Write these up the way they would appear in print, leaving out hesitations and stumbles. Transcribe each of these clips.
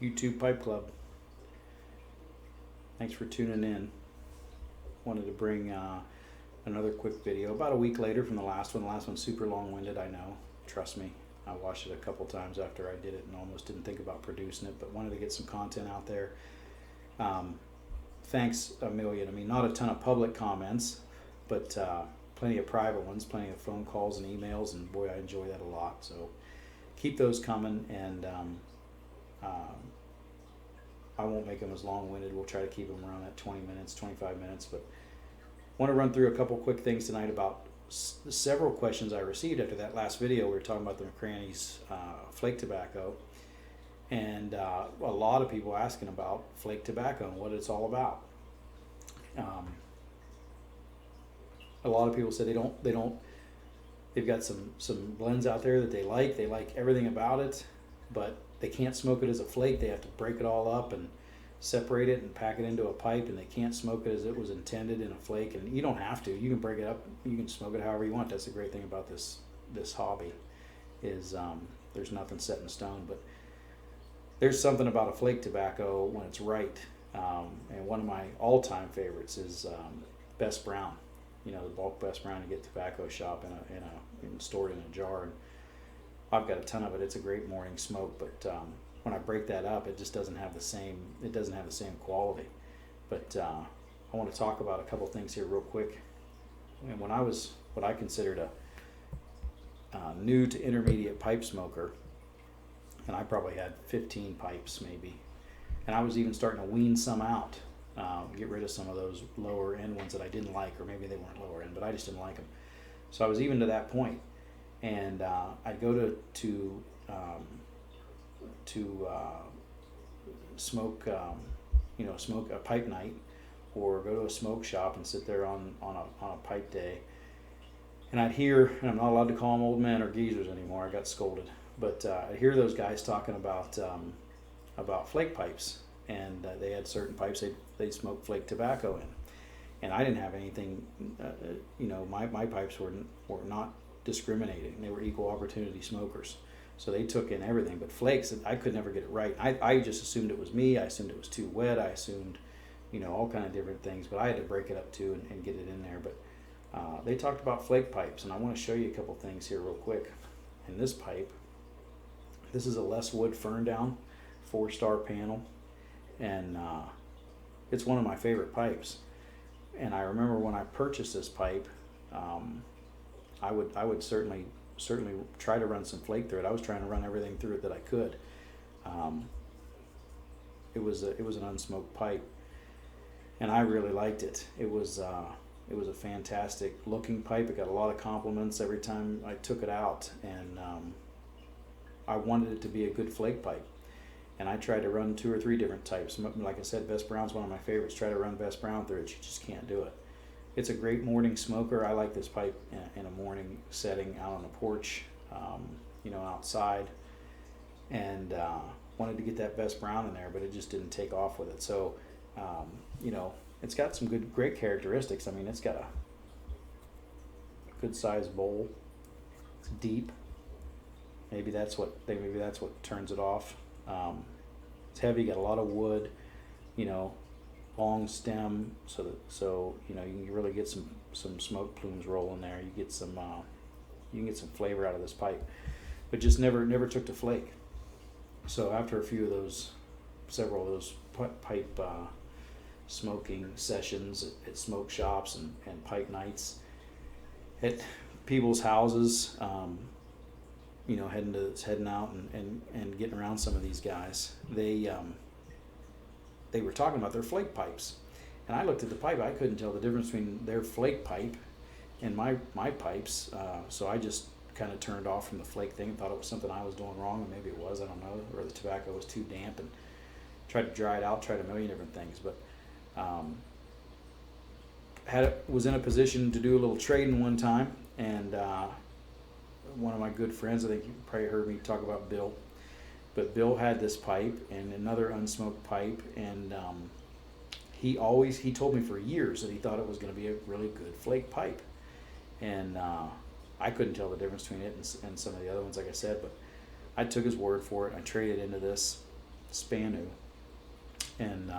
YouTube Pipe Club. Thanks for tuning in. Wanted to bring another quick video about a week later from the last one. The last one's super long-winded, I know. Trust me. I watched it a couple times after I did it and almost didn't think about producing it, but wanted to get some content out there. Thanks a million. I mean, not a ton of public comments, but plenty of private ones, plenty of phone calls and emails, and boy, I enjoy that a lot. So keep those coming, and I won't make them as long-winded. We'll try to keep them around that 20 minutes, 25 minutes, but want to run through a couple quick things tonight about several questions I received after that last video. We were talking about the McCranny's flake tobacco, and a lot of people asking about flake tobacco and what it's all about. A lot of people said they've got some blends out there that they like everything about it, but they can't smoke it as a flake. They have to break it all up and separate it and pack it into a pipe, and they can't smoke it as it was intended in a flake. And you don't have to. You can break it up. You can smoke it however you want. That's the great thing about this hobby, is there's nothing set in stone. But there's something about a flake tobacco when it's right. And one of my all-time favorites is Best Brown. You know, the bulk Best Brown. You get tobacco shop and stored in a jar. And I've got a ton of it. It's a great morning smoke, but when I break that up, it just doesn't have the same. It doesn't have the same quality. But I want to talk about a couple things here real quick. And when I was what I considered a new to intermediate pipe smoker, and I probably had 15 pipes maybe, and I was even starting to wean some out, get rid of some of those lower end ones that I didn't like, or maybe they weren't lower end, but I just didn't like them. So I was even to that point. And I'd go to smoke, smoke a pipe night, or go to a smoke shop and sit there on a pipe day. And I'd hear, and I'm not allowed to call them old men or geezers anymore. I got scolded, but I'd hear those guys talking about flake pipes, and they had certain pipes they'd smoke flake tobacco in, and I didn't have anything. My pipes were not discriminating. They were equal opportunity smokers, so they took in everything. But flakes, I could never get it right. I just assumed it was me. I assumed it was too wet. I assumed all kind of different things, but I had to break it up too and get it in there. But they talked about flake pipes, and I want to show you a couple things here real quick. In this pipe, this is a less wood Ferndown 4-star panel, and it's one of my favorite pipes. And I remember when I purchased this pipe, I would certainly try to run some flake through it. I was trying to run everything through it that I could. It was an unsmoked pipe, and I really liked it. It was a fantastic looking pipe. It got a lot of compliments every time I took it out, and I wanted it to be a good flake pipe. And I tried to run 2 or 3 different types. Like I said, Best Brown's one of my favorites. Try to run Best Brown through it, you just can't do it. It's a great morning smoker. I like this pipe in a morning setting, out on the porch, outside, and wanted to get that Best Brown in there, but it just didn't take off with it. So, it's got some great characteristics. I mean, it's got a good sized bowl. It's deep. Maybe that's what turns it off. It's heavy. Got a lot of wood. Long stem, so you can really get some smoke plumes rolling there. You can get some flavor out of this pipe, but just never took to flake. So after several of those pipe smoking sessions at smoke shops and pipe nights at people's houses, heading out and getting around some of these guys, they were talking about their flake pipes, and I looked at the pipe. I couldn't tell the difference between their flake pipe and my pipes, so I just kind of turned off from the flake thing and thought it was something I was doing wrong, and maybe it was, I don't know, or the tobacco was too damp, and tried to dry it out, tried a million different things. But was in a position to do a little trading one time, and one of my good friends, I think you probably heard me talk about Bill, but Bill had this pipe and another unsmoked pipe, and he told me for years that he thought it was going to be a really good flake pipe, and I couldn't tell the difference between it and some of the other ones, like I said, but I took his word for it. I traded into this, Spanu, and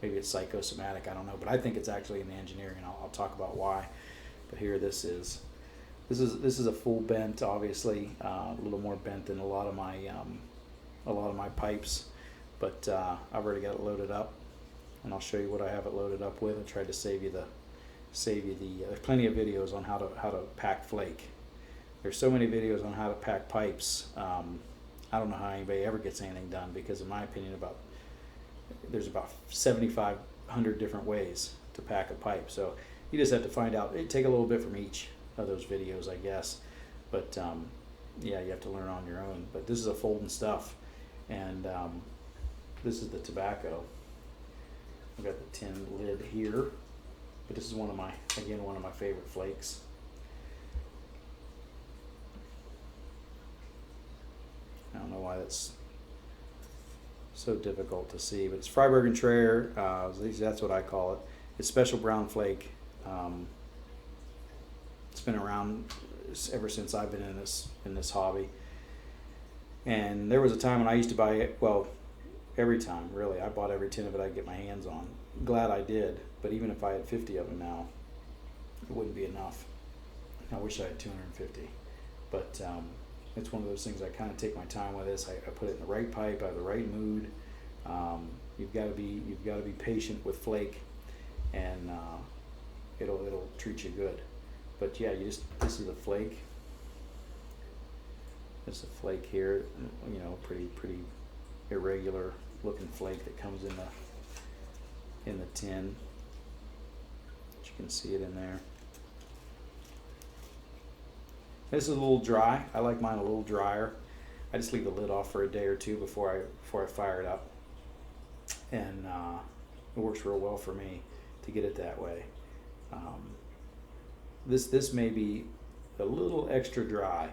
maybe it's psychosomatic, I don't know, but I think it's actually in the engineering, and I'll talk about why. But here, this is a full bent, obviously, a little more bent than a lot of my pipes, but I've already got it loaded up, and I'll show you what I have it loaded up with. I tried to save you the there's plenty of videos on how to pack flake. There's so many videos on how to pack pipes. I don't know how anybody ever gets anything done, because in my opinion there's about 7,500 different ways to pack a pipe. So you just have to find out. Take a little bit from each of those videos, I guess. But yeah, you have to learn on your own. But this is a folding stuff, and this is the tobacco. I've got the tin lid here, but this is one of my favorite flakes. I don't know why that's so difficult to see, but it's Fribourg and Treyer. That's what I call it. It's special brown flake. It's been around ever since I've been in this hobby. And there was a time when I used to buy it. Well, every time really, I bought every tin of it I could get my hands on. Glad I did. But even if I had 50 of them now, it wouldn't be enough. I wish I had 250. But it's one of those things I kind of take my time with this. I put it in the right pipe, I have the right mood. You've got to be patient with flake, and it'll treat you good. But yeah, this is a flake. This is a flake here. You know, pretty irregular looking flake that comes in the tin. But you can see it in there. This is a little dry. I like mine a little drier. I just leave the lid off for a day or two before I fire it up, and it works real well for me to get it that way. This may be a little extra dry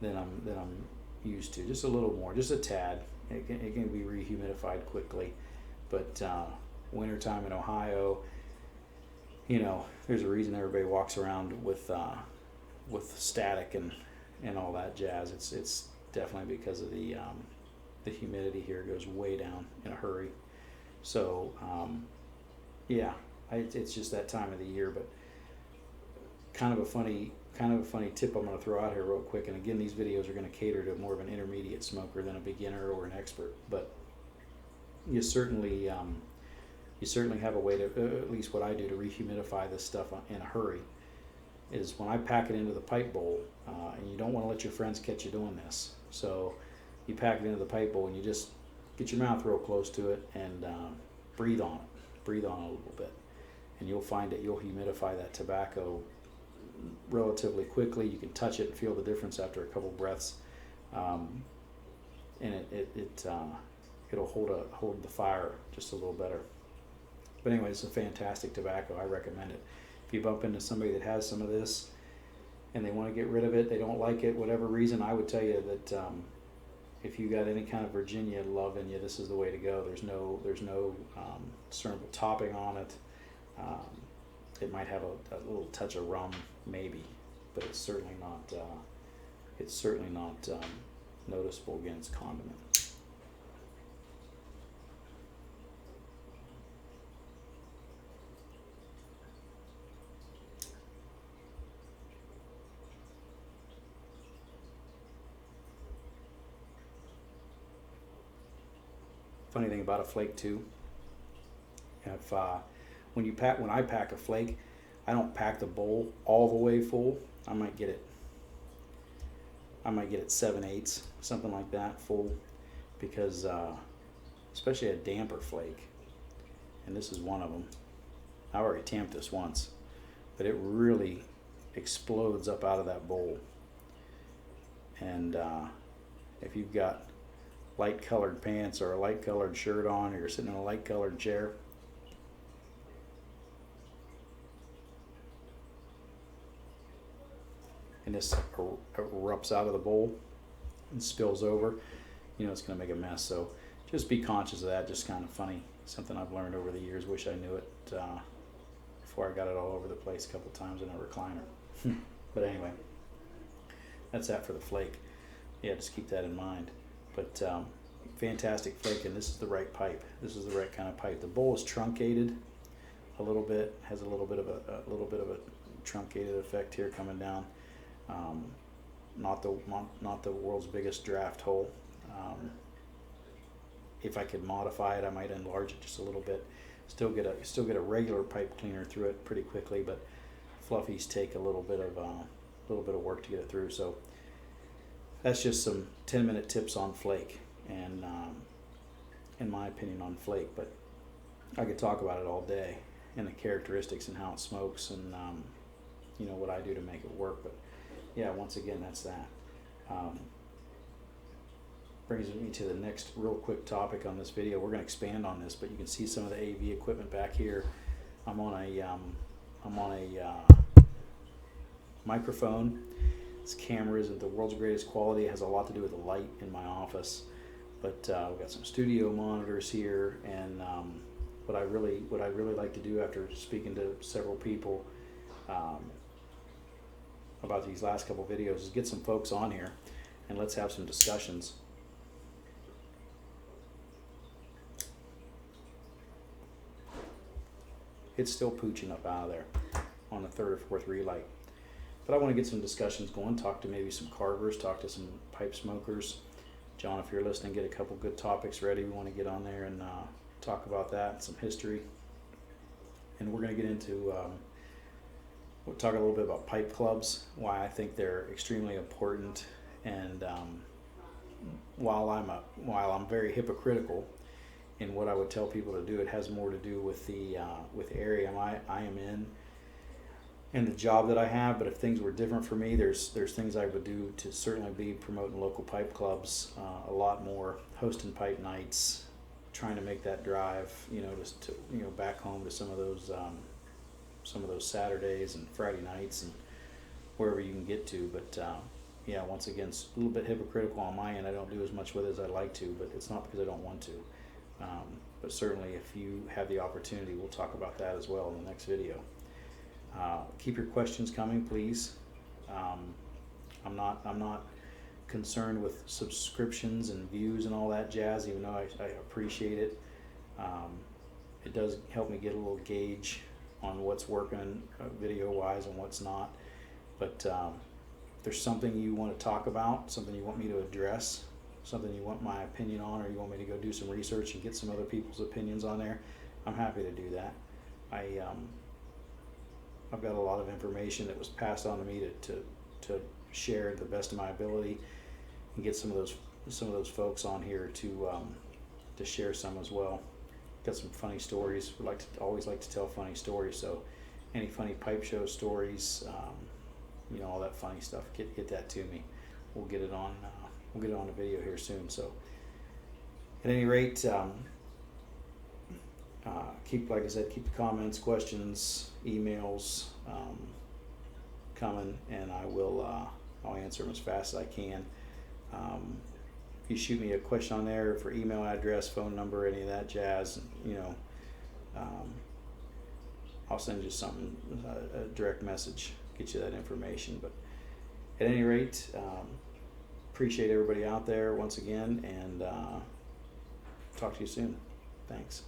than I'm used to, just a little more, just a tad. It can be rehumidified quickly, but wintertime in Ohio, you know, there's a reason everybody walks around with static and all that jazz. It's definitely because of the humidity here goes way down in a hurry. So yeah, it's just that time of the year. But kind of a funny tip I'm going to throw out here real quick. And again, these videos are going to cater to more of an intermediate smoker than a beginner or an expert. But you certainly have a way to, at least what I do, to rehumidify this stuff in a hurry. Is when I pack it into the pipe bowl, and you don't want to let your friends catch you doing this. So you pack it into the pipe bowl and you just get your mouth real close to it and breathe on it a little bit, and you'll find that you'll humidify that tobacco relatively quickly. You can touch it and feel the difference after a couple breaths, and it'll hold the fire just a little better. But anyway, it's a fantastic tobacco. I recommend it. If you bump into somebody that has some of this and they want to get rid of it, they don't like it, whatever reason, I would tell you that if you got any kind of Virginia love in you, this is the way to go. There's no discernible topping on it. It might have a little touch of rum, maybe, but it's certainly not noticeable against condiment. Funny thing about a flake too, when I pack a flake, I don't pack the bowl all the way full. I might get it 7/8, something like that, full, because especially a damper flake, and this is one of them. I already tamped this once, but it really explodes up out of that bowl. And if you've got light colored pants or a light colored shirt on, or you're sitting in a light colored chair, and this erupts out of the bowl and spills over, you know it's going to make a mess. So just be conscious of that. Just kind of funny, something I've learned over the years. Wish I knew it before I got it all over the place a couple times in a recliner. But anyway, that's that for the flake. Yeah, just keep that in mind. But fantastic flake, and this is the right pipe. This is the right kind of pipe. The bowl is truncated a little bit, has a little bit of a truncated effect here coming down. Not the world's biggest draft hole. If I could modify it, I might enlarge it just a little bit. Still get a regular pipe cleaner through it pretty quickly, but fluffies take a little bit of work to get it through. So that's just some 10-minute tips on flake, and in my opinion on flake. But I could talk about it all day, and the characteristics and how it smokes, and what I do to make it work. But yeah, once again, that's that. Brings me to the next real quick topic on this video. We're going to expand on this, but you can see some of the AV equipment back here. I'm on a microphone. This camera isn't the world's greatest quality. It has a lot to do with the light in my office, but we've got some studio monitors here, and what I really like to do after speaking to several people about these last couple videos is get some folks on here and let's have some discussions. It's still pooching up out of there on the third or fourth relight. But I want to get some discussions going, talk to maybe some carvers, talk to some pipe smokers. John, if you're listening, get a couple good topics ready. We want to get on there and talk about that, some history. And we're going to get into, we'll talk a little bit about pipe clubs, why I think they're extremely important. And while I'm very hypocritical in what I would tell people to do, it has more to do with the area I am in and the job that I have. But if things were different for me, there's things I would do to certainly be promoting local pipe clubs a lot more, hosting pipe nights, trying to make that drive, just to back home to some of those Saturdays and Friday nights and wherever you can get to. But yeah, once again, it's a little bit hypocritical on my end. I don't do as much with it as I'd like to, but it's not because I don't want to. But certainly, if you have the opportunity, we'll talk about that as well in the next video. Keep your questions coming, please. I'm not concerned with subscriptions and views and all that jazz, even though I appreciate it. It does help me get a little gauge on what's working video-wise and what's not. But if there's something you want to talk about, something you want me to address, something you want my opinion on, or you want me to go do some research and get some other people's opinions on there, I'm happy to do that. I've got a lot of information that was passed on to me to share to the best of my ability, and get some of those folks on here to share some as well. Got some funny stories. We always like to tell funny stories. So any funny pipe show stories, all that funny stuff, get that to me. We'll get it on. We'll get it on a video here soon. So at any rate, like I said, keep the comments, questions, emails coming, and I'll answer them as fast as I can. If you shoot me a question on there for email address, phone number, any of that jazz, I'll send you something, a direct message, get you that information. But at any rate, appreciate everybody out there once again, and talk to you soon. Thanks.